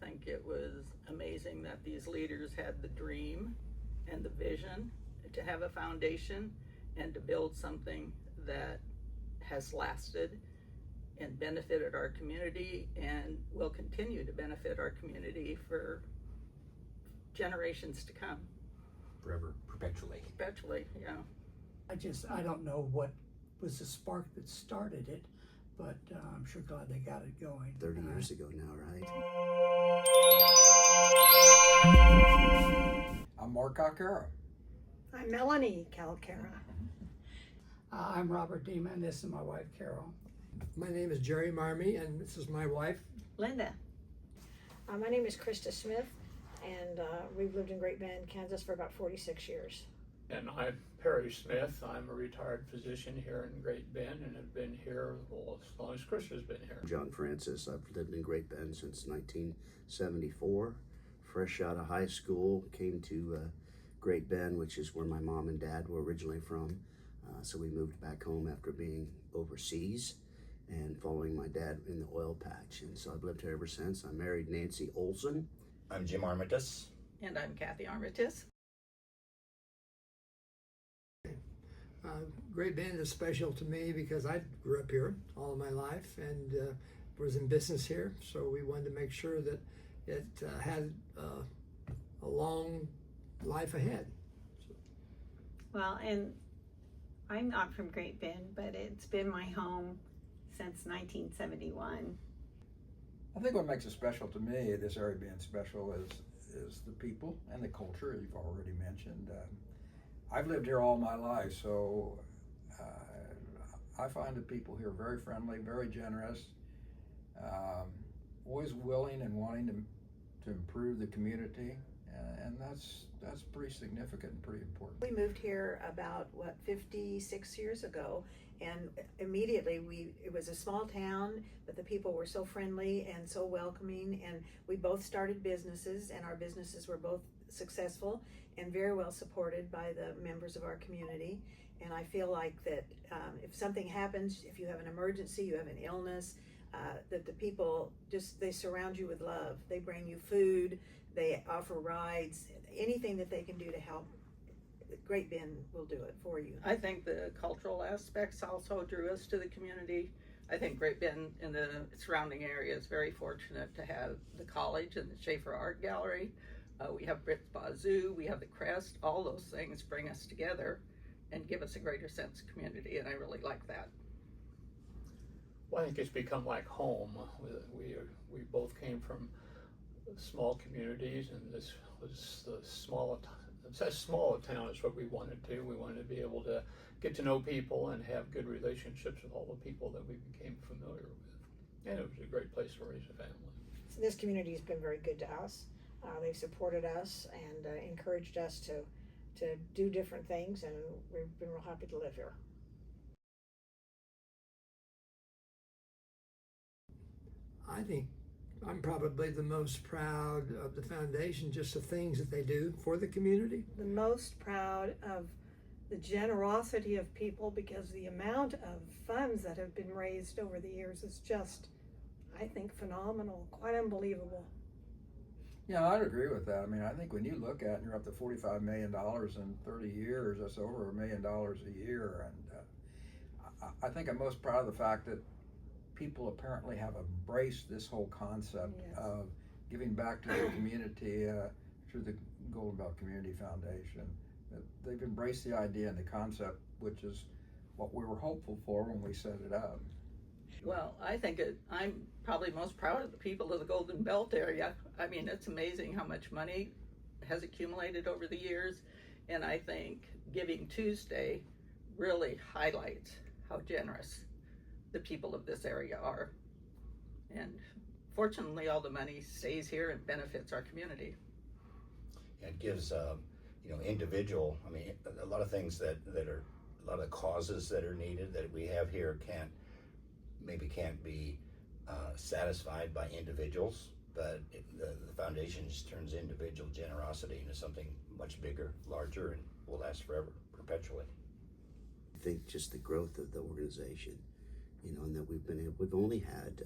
think it was amazing that these leaders had the dream and the vision to have a foundation and to build something that has lasted and benefited our community and will continue to benefit our community for generations to come. Forever, perpetually. Perpetually, yeah. I don't know what was the spark that started it, but I'm sure glad they got it going. 30 years ago now, right? I'm Mark Calcara. I'm Melanie Calcara. I'm Robert Deeman. This is my wife, Carol. My name is Jerry Marmee, and this is my wife. Linda. My name is Krista Smith, and we've lived in Great Bend, Kansas for about 46 years. And I'm Perry Smith. I'm a retired physician here in Great Bend and have been here as long as Krista's been here. John Francis. I've lived in Great Bend since 1974. Fresh out of high school, came to Great Bend, which is where my mom and dad were originally from. So we moved back home after being overseas and following my dad in the oil patch. And so I've lived here ever since. I married Nancy Olson. I'm Jim Armitage. And I'm Kathy Armitage. Great Bend is special to me because I grew up here all of my life and was in business here. So we wanted to make sure that it had a long life ahead. Well, and I'm not from Great Bend, but it's been my home since 1971. I think what makes it special to me, this area being special, is the people and the culture you've already mentioned. I've lived here all my life, so I find the people here very friendly, very generous, always willing and wanting to improve the community, and that's pretty significant and pretty important. We moved here about 56 years ago, and immediately it was a small town, but the people were so friendly and so welcoming, and we both started businesses, and our businesses were both successful and very well supported by the members of our community. And I feel like that if something happens, if you have an emergency, you have an illness, that the people they surround you with love. They bring you food, they offer rides, anything that they can do to help. Great Bend will do it for you. I think the cultural aspects also drew us to the community. I think Great Bend and the surrounding area is very fortunate to have the college and the Schaefer Art Gallery. We have Brit Zoo, we have the Crest. All those things bring us together and give us a greater sense of community, and I really like that. Well, I think it's become like home. We both came from small communities, and this was as small a town as what we wanted to. We wanted to be able to get to know people and have good relationships with all the people that we became familiar with. And it was a great place to raise a family. So this community has been very good to us. They've supported us and encouraged us to do different things, and we've been real happy to live here. I think I'm probably the most proud of the foundation, just the things that they do for the community. The most proud of the generosity of people, because the amount of funds that have been raised over the years is just, I think, phenomenal, quite unbelievable. Yeah, I'd agree with that. I mean, I think when you look at it, you're up to $45 million in 30 years, that's over $1 million a year. And I think I'm most proud of the fact that people apparently have embraced this whole concept of giving back to the community through the Golden Belt Community Foundation. They've embraced the idea and the concept, which is what we were hopeful for when we set it up. Well, I think I'm probably most proud of the people of the Golden Belt area. I mean, it's amazing how much money has accumulated over the years, and I think Giving Tuesday really highlights how generous the people of this area are. And fortunately, all the money stays here and benefits our community. It gives, individual, a lot of things that are, a lot of causes that are needed that we have here can't be satisfied by individuals, but the foundation just turns individual generosity into something much bigger, larger, and will last forever, perpetually. I think just the growth of the organization, and that we've only had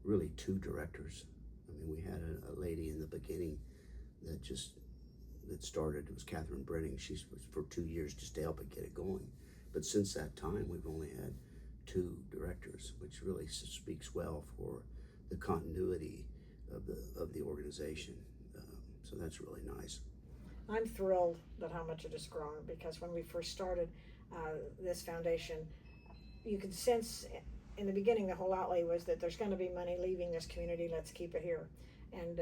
really 2 directors. mean, we had a lady in the beginning that started. It was Catherine Brenning. She was for 2 years just to help it get it going. But since that time, we've only had 2 directors, which really speaks well for the continuity of the organization. So that's really nice. I'm thrilled at how much it has grown, because when we first started this foundation, you could sense in the beginning the whole outlay was that there's going to be money leaving this community, let's keep it here. And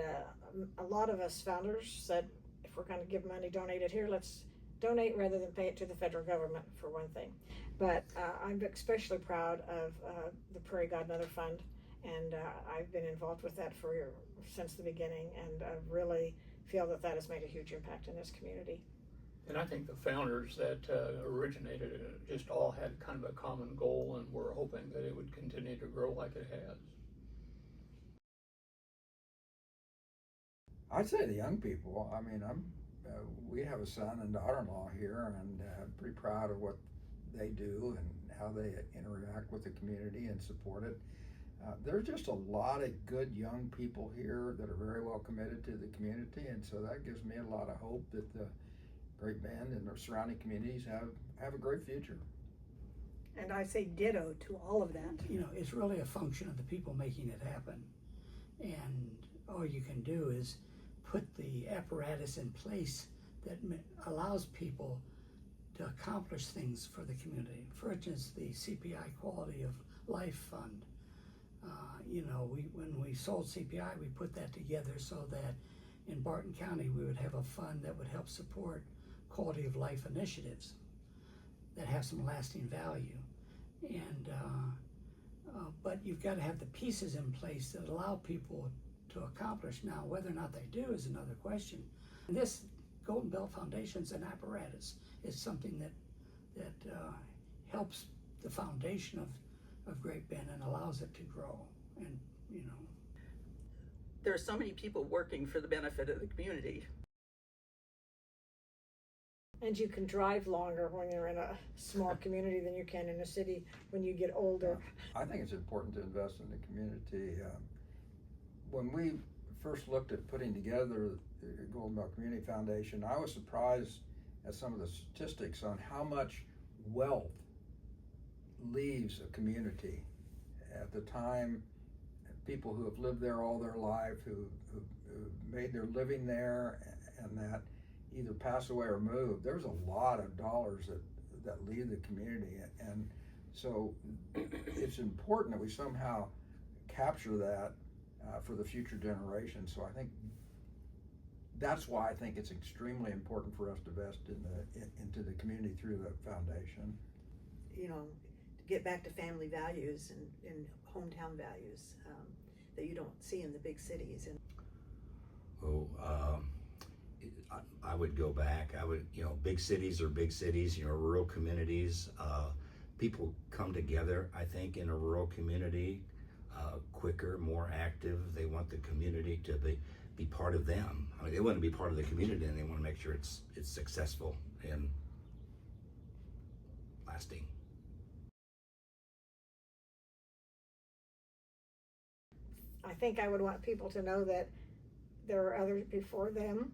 a lot of us founders said, if we're going to give money, donate it here, let's donate rather than pay it to the federal government, for one thing. But I'm especially proud of the Prairie Godmother Fund, and I've been involved with that since the beginning, and I really feel that has made a huge impact in this community. And I think the founders that originated it just all had kind of a common goal, and were hoping that it would continue to grow like it has. I'd say the young people. I mean, we have a son and daughter-in-law here, and I'm pretty proud of what they do and how they interact with the community and support it. There's just a lot of good young people here that are very well committed to the community, and so that gives me a lot of hope that the Great Bend and the surrounding communities have a great future. And I say ditto to all of that. You know, it's really a function of the people making it happen. And all you can do is put the apparatus in place that allows people to accomplish things for the community. For instance, the CPI Quality of Life Fund. You know, when we sold CPI, we put that together so that in Barton County we would have a fund that would help support quality of life initiatives that have some lasting value. And but you've got to have the pieces in place that allow people to accomplish. Now, whether or not they do is another question. And this Golden Belt Foundation is an apparatus. It's something that helps the foundation of Great Bend and allows it to grow. And, you know, There are so many people working for the benefit of the community. And you can drive longer when you're in a small community than you can in a city when you get older. I think it's important to invest in the community. When we first looked at putting together the Golden Belt Community Foundation, I was surprised at some of the statistics on how much wealth leaves a community. At the time, people who have lived there all their life, who made their living there, and that either pass away or move, there's a lot of dollars that leave the community. And so it's important that we somehow capture that for the future generations. So I think that's why I think it's extremely important for us to invest into the community through the foundation. You know, to get back to family values and hometown values that you don't see in the big cities. And I would go back. Big cities are big cities, rural communities. People come together, I think, in a rural community quicker, more active. They want the community to be part of them. I mean, they want to be part of the community, and they want to make sure it's successful and lasting. I think I would want people to know that there were others before them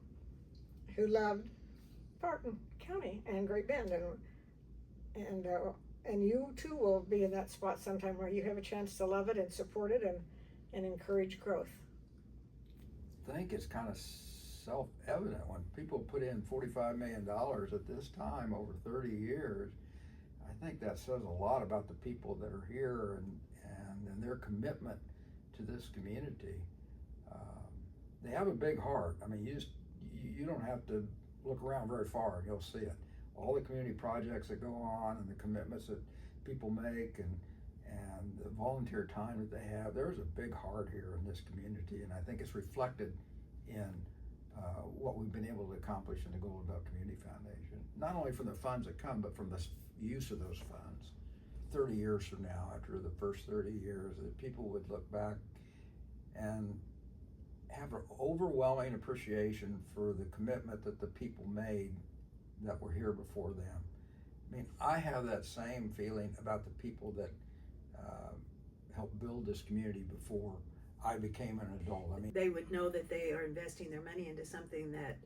who loved Barton County and Great Bend, and you too will be in that spot sometime where you have a chance to love it and support it and encourage growth. I think it's kind of self-evident when people put in $45 million at this time over 30 years. I think that says a lot about the people that are here and their commitment to this community. They have a big heart. I mean, you don't have to look around very far and you'll see it. All the community projects that go on and the commitments that people make and the volunteer time that they have, there's a big heart here in this community, and I think it's reflected in what we've been able to accomplish in the Golden Belt Community Foundation. Not only from the funds that come, but from the use of those funds. 30 years from now, after the first 30 years, that people would look back and have an overwhelming appreciation for the commitment that the people made that were here before them. I mean, I have that same feeling about the people that helped build this community before I became an adult. I mean, They would know that they are investing their money into something that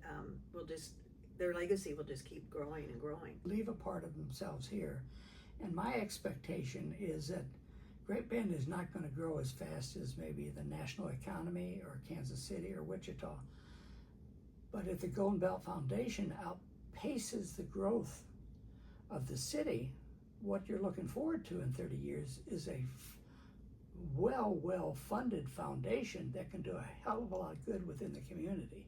will just, their legacy will just keep growing and growing. Leave a part of themselves here. And my expectation is that Great Bend is not going to grow as fast as maybe the national economy or Kansas City or Wichita. But if the Golden Belt Foundation outpaces the growth of the city, what you're looking forward to in 30 years is a well funded foundation that can do a hell of a lot of good within the community.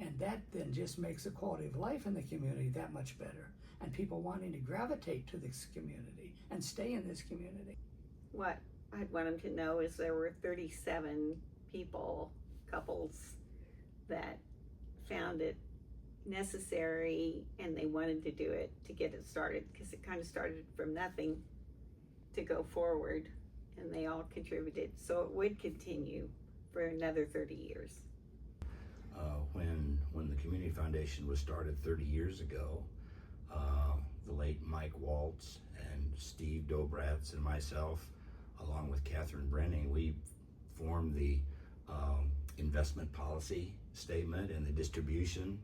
And that then just makes the quality of life in the community that much better, and people wanting to gravitate to this community and stay in this community. What I'd want them to know is there were 37 couples that found it necessary and they wanted to do it to get it started, because it kind of started from nothing to go forward, and they all contributed, so it would continue for another 30 years. When the Community Foundation was started 30 years ago, the late Mike Waltz and Steve Dobratz and myself, along with Catherine Brenning, we formed the investment policy statement and the distribution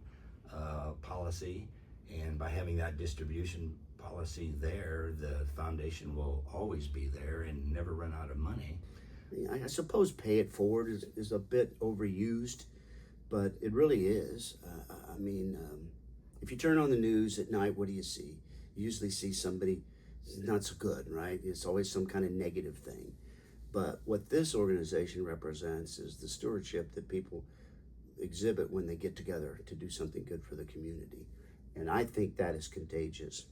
policy. And by having that distribution policy there, the foundation will always be there and never run out of money. I suppose pay it forward is a bit overused, but it really is. If you turn on the news at night, what do you see? You usually see somebody not so good, right? It's always some kind of negative thing. But what this organization represents is the stewardship that people exhibit when they get together to do something good for the community. And I think that is contagious.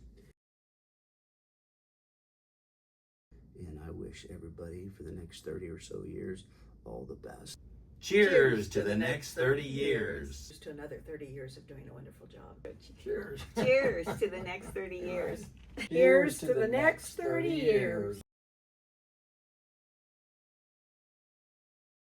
And I wish everybody for the next 30 or so years all the best. Cheers to the next 30 years. To another 30 years of doing a wonderful job. cheers. Cheers to the next 30 years. Here's to the next 30 years.